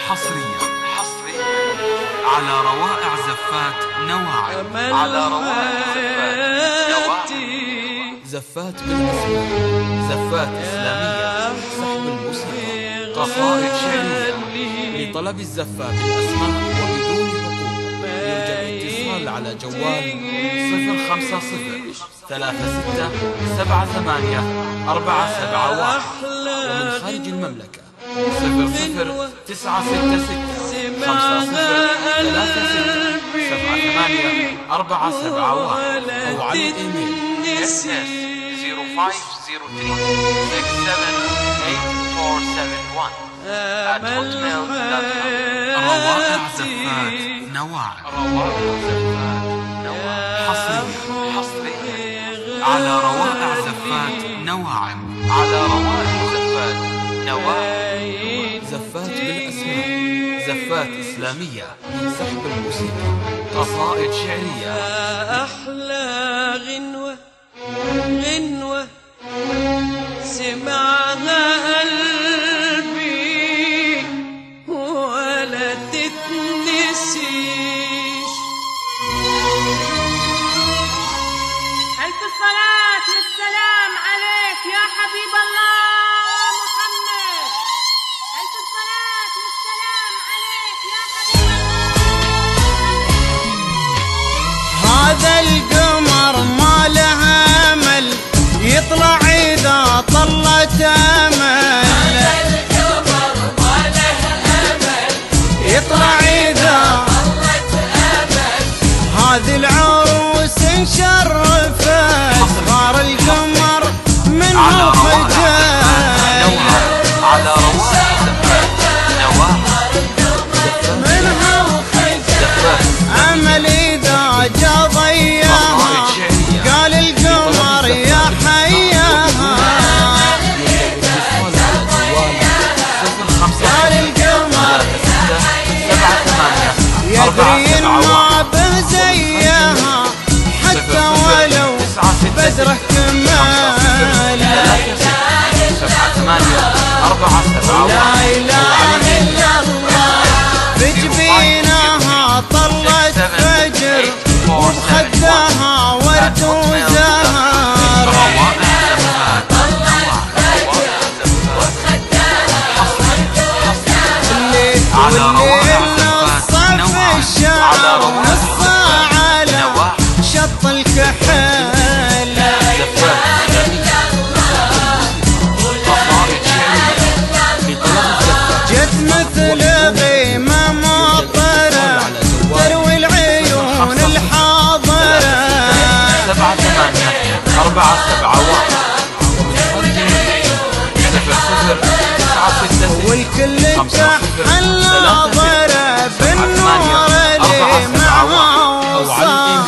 حصريا على روائع زفات نواعم. على روائع زفات نواعم. زفات بالأسماء، زفات إسلامية، سحب الموسيقى، قصائد شعرية. لطلب الزفات بالأسماء وبدون حقوق يرجى الاتصال على جوال 050-3678-471 ومن خارج المملكة 00936-50-3678-471 أو على الإيميل ss050471@hotmail.com. روائع زفات نواعم. حصريا على روائع زفات نواعم. على روائع زفات نواعم. زفات بالأسماء، زفات إسلامية، سحب الموسيقى، قصائد شعرية. أحلى غنوة سمعها قلبي ولا تتنسيش. ألف الصلاة والسلام عليك يا حبيب الله محمد. ألف الصلاة والسلام عليك يا حبيب الله. هذا القمر ما له أمل يطلع إذا طلت أمل. هذا القمر ما له أمل يطلع إذا طلت أمل. هذه العروس انشرفت صار القمر منها خجل. على روائع زفات نواعم. منها خجل أمل إذا جا ضياها قال القمر يا حياها. قال القمر يدري ما به زيها حتى ولو بدره كمال. لا إله إلا الله بجبينها طلت فجر وبخدها ورد وزهر. والليل نص في الشعر نص على شط الكحل. جت مثل غيمة مطرة تروي العيون الحاضرة. 7-8-4-7 والكل تحل ناظرة بالنور اللي معها وصار.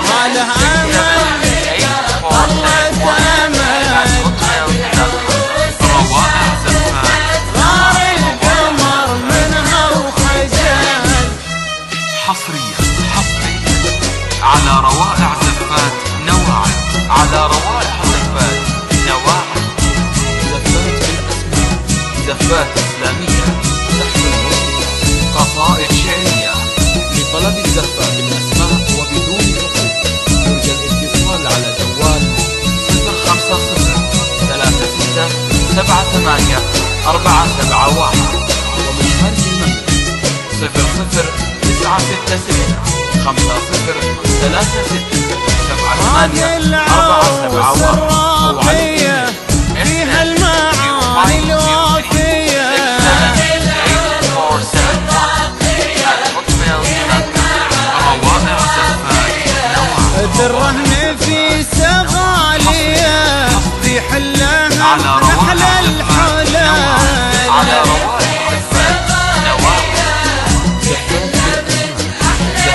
ما له أمل طلت أمل صار القمر منها وخجل. حصريا على روائع زفات نواعم. على روائع زفات نواعم. زفات بالأسماء، زفات إسلامية، سحب الموسيقى، قصائد شعرية. لطلب الزفات بالأسماء وبدون حقوق يرجى الاتصال على جوال 050-3678-471 ومن خارج المملكة 00936-50-3678-471 العروس الراقية فيها المعاني الوافية. الرهن في سغالية في حلها نحل الحلال. على روائع زفات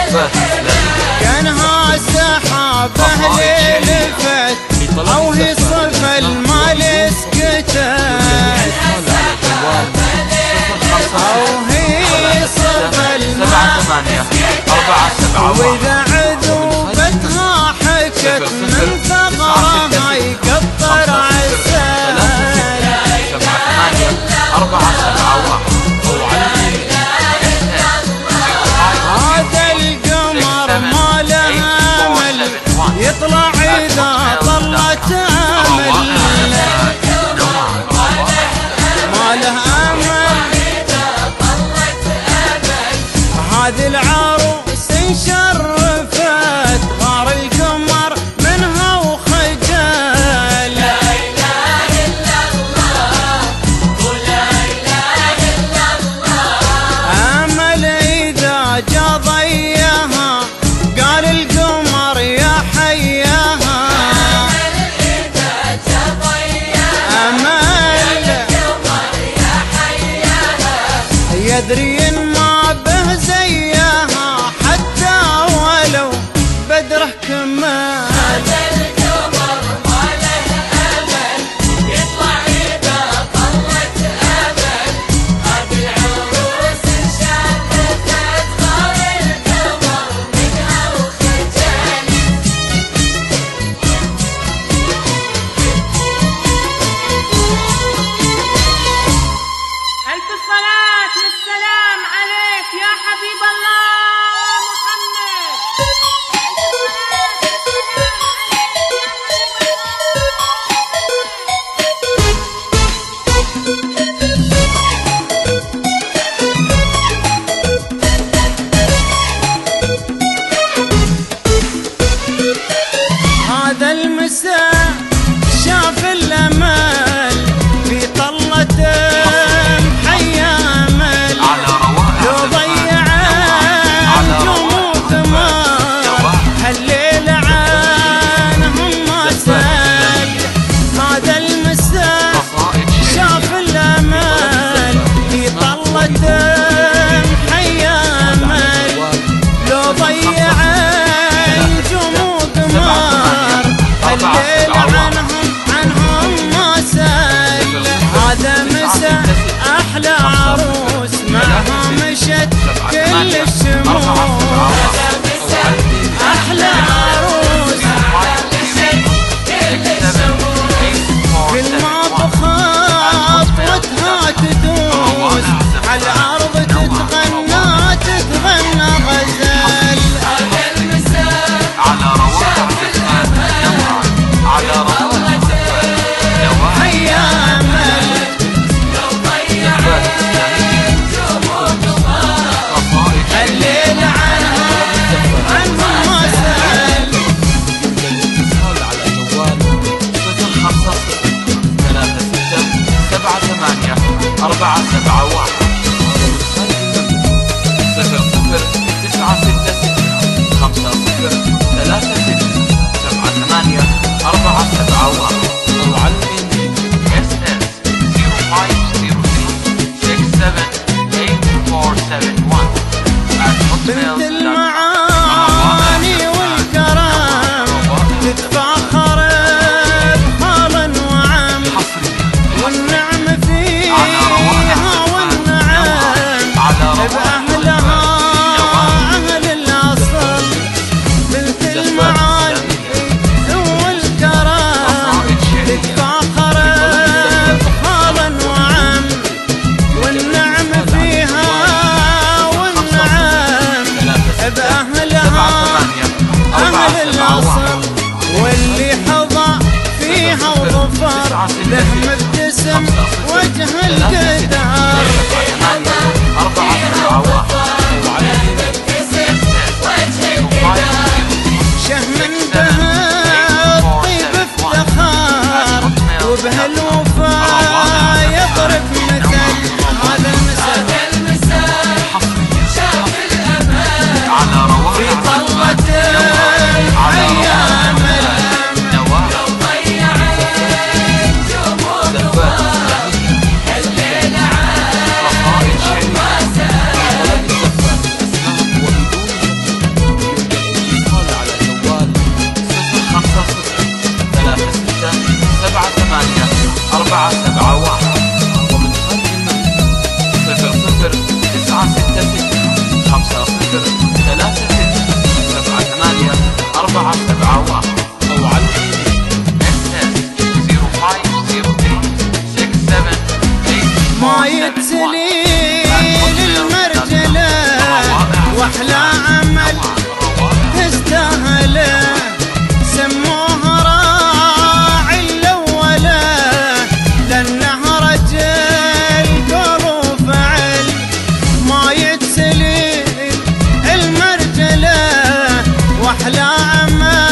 زفات إسلامية. كانها سحاب أهل لفت أو هي صف المال سكتت أو هي صف المال. وإذا عذوبتها حكت من ثغرها يقطر عسل. القدر. 4 7 1 شهم به الطيب افتخار وبه الوفا يضرب مثل هذا المثل. على رواق في طلة الايام ومن خارج المملكة 00 9 6 6 5 0 3 6 7 8 4 7 1 أو على SS 0508 ما يتسليل المرجله واحلى عمل تستاهله. سموها راعي الاوله لانه رجل قول وفعل. ما يتسليل المرجله واحلى عمل